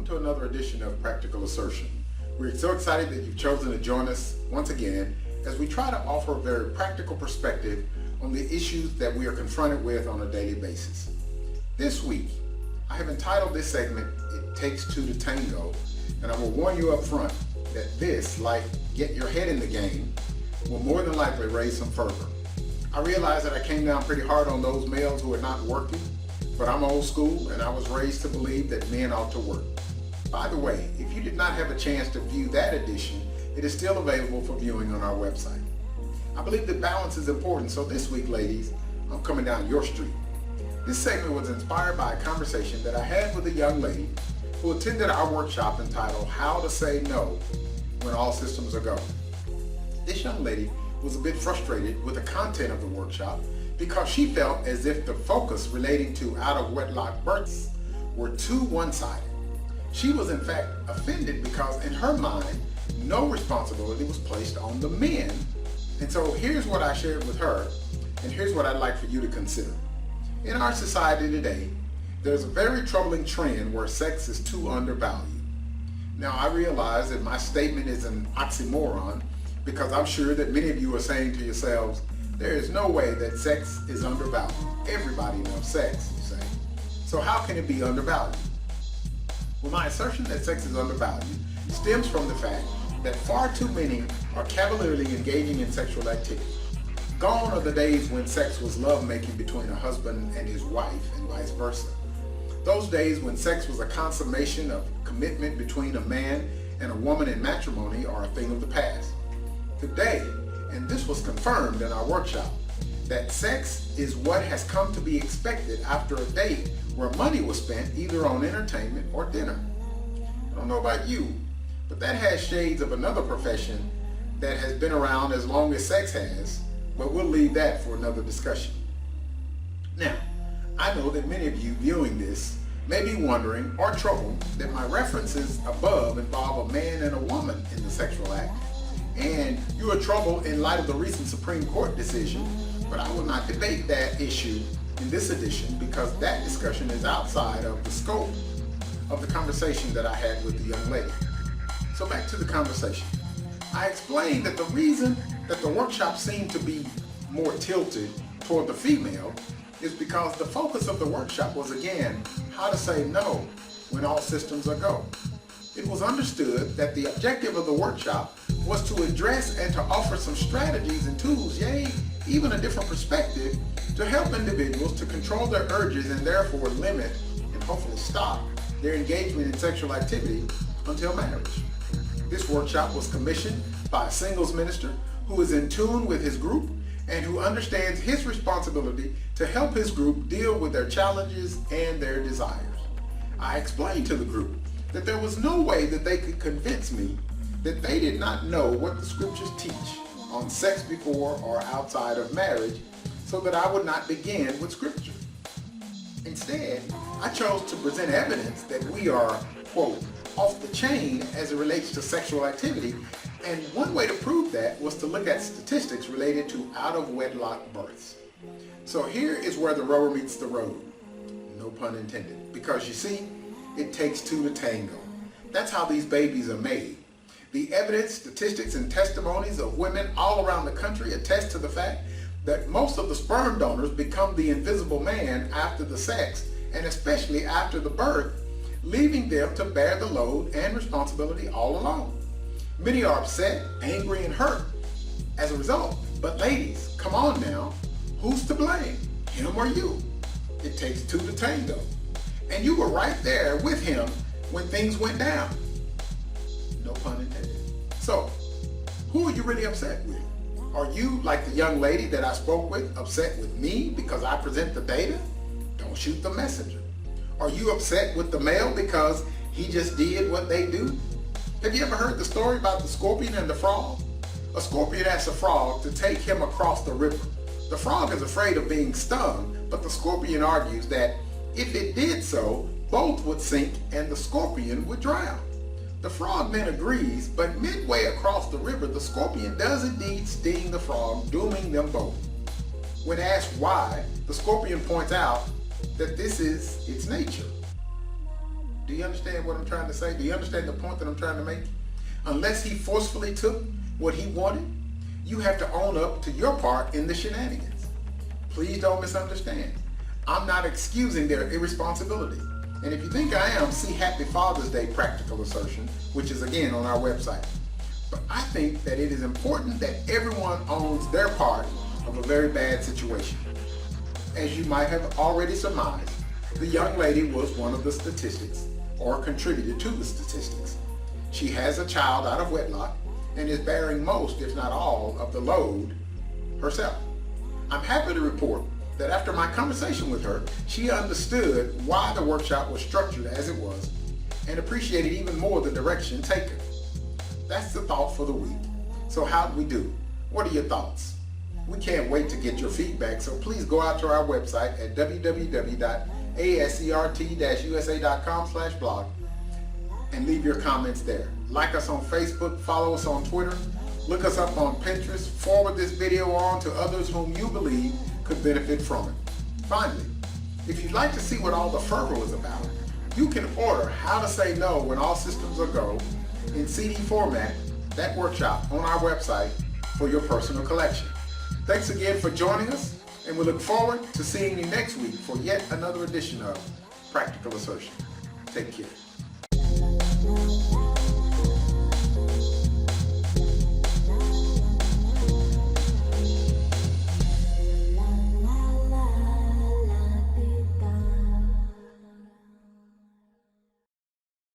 to another edition of Practical Assertion. We're so excited that you've chosen to join us once again as we try to offer a very practical perspective on the issues that we are confronted with on a daily basis. This week, I have entitled this segment, It Takes Two to Tango, and I will warn you up front that this, like get your head in the game, will more than likely raise some fervor. I realize that I came down pretty hard on those males who are not working, but I'm old school and I was raised to believe that men ought to work. By the way, if you did not have a chance to view that edition, it is still available for viewing on our website. I believe that balance is important, so this week, ladies, I'm coming down your street. This segment was inspired by a conversation that I had with a young lady who attended our workshop entitled How to Say No When All Systems Are Go. This young lady was a bit frustrated with the content of the workshop because she felt as if the focus relating to out-of-wedlock births were too one-sided. She was in fact offended because in her mind, no responsibility was placed on the men. And so here's what I shared with her, and here's what I'd like for you to consider. In our society today, there's a very troubling trend where sex is too undervalued. Now I realize that my statement is an oxymoron because I'm sure that many of you are saying to yourselves, there is no way that sex is undervalued. Everybody loves sex, you say. So how can it be undervalued? Well, my assertion that sex is undervalued stems from the fact that far too many are cavalierly engaging in sexual activity. Gone are the days when sex was lovemaking between a husband and his wife and vice versa. Those days when sex was a consummation of commitment between a man and a woman in matrimony are a thing of the past. Today, and this was confirmed in our workshop, that sex is what has come to be expected after a date where money was spent either on entertainment or dinner. I don't know about you, but that has shades of another profession that has been around as long as sex has, but we'll leave that for another discussion. Now, I know that many of you viewing this may be wondering or troubled that my references above involve a man and a woman in the sexual act, and you are troubled in light of the recent Supreme Court decision, but I will not debate that issue in this edition because that discussion is outside of the scope of the conversation that I had with the young lady. So back to the conversation. I explained that the reason that the workshop seemed to be more tilted toward the female is because the focus of the workshop was again how to say no when all systems are go. It was understood that the objective of the workshop was to address and to offer some strategies and tools, yea, even a different perspective to help individuals to control their urges and therefore limit and hopefully stop their engagement in sexual activity until marriage. This workshop was commissioned by a singles minister who is in tune with his group and who understands his responsibility to help his group deal with their challenges and their desires. I explained to the group that there was no way that they could convince me that they did not know what the scriptures teach on sex before or outside of marriage, so that I would not begin with scripture. Instead, I chose to present evidence that we are, quote, off the chain as it relates to sexual activity, and one way to prove that was to look at statistics related to out-of-wedlock births. So here is where the rubber meets the road, no pun intended, because you see, it takes two to tango. That's how these babies are made. The evidence, statistics, and testimonies of women all around the country attest to the fact that most of the sperm donors become the invisible man after the sex, and especially after the birth, leaving them to bear the load and responsibility all alone. Many are upset, angry, and hurt as a result. But ladies, come on now, who's to blame, him or you? It takes two to tango. And you were right there with him when things went down. No pun intended. So, who are you really upset with? Are you, like the young lady that I spoke with, upset with me because I present the data? Don't shoot the messenger. Are you upset with the male because he just did what they do? Have you ever heard the story about the scorpion and the frog? A scorpion asks a frog to take him across the river. The frog is afraid of being stung, but the scorpion argues that if it did so, both would sink and the scorpion would drown. The frog then agrees, but midway across the river, the scorpion does indeed sting the frog, dooming them both. When asked why, the scorpion points out that this is its nature. Do you understand what I'm trying to say? Do you understand the point that I'm trying to make? Unless he forcefully took what he wanted, you have to own up to your part in the shenanigans. Please don't misunderstand. I'm not excusing their irresponsibility. And if you think I am, see Happy Father's Day Practical Assertion, which is again on our website. But I think that it is important that everyone owns their part of a very bad situation. As you might have already surmised, the young lady was one of the statistics, or contributed to the statistics. She has a child out of wedlock and is bearing most, if not all, of the load herself. I'm happy to report that after my conversation with her, she understood why the workshop was structured as it was and appreciated even more the direction taken. That's the thought for the week. So how did we do? What are your thoughts? We can't wait to get your feedback, so please go out to our website at www.ascrt-usa.com/blog and leave your comments there. Like us on Facebook, follow us on Twitter, look us up on Pinterest, forward this video on to others whom you believe could benefit from it. Finally, if you'd like to see what all the fervor was about, you can order How to Say No When All Systems Are Go in CD format, that workshop on our website for your personal collection. Thanks again for joining us, and we look forward to seeing you next week for yet another edition of Practical Assertion. Take care.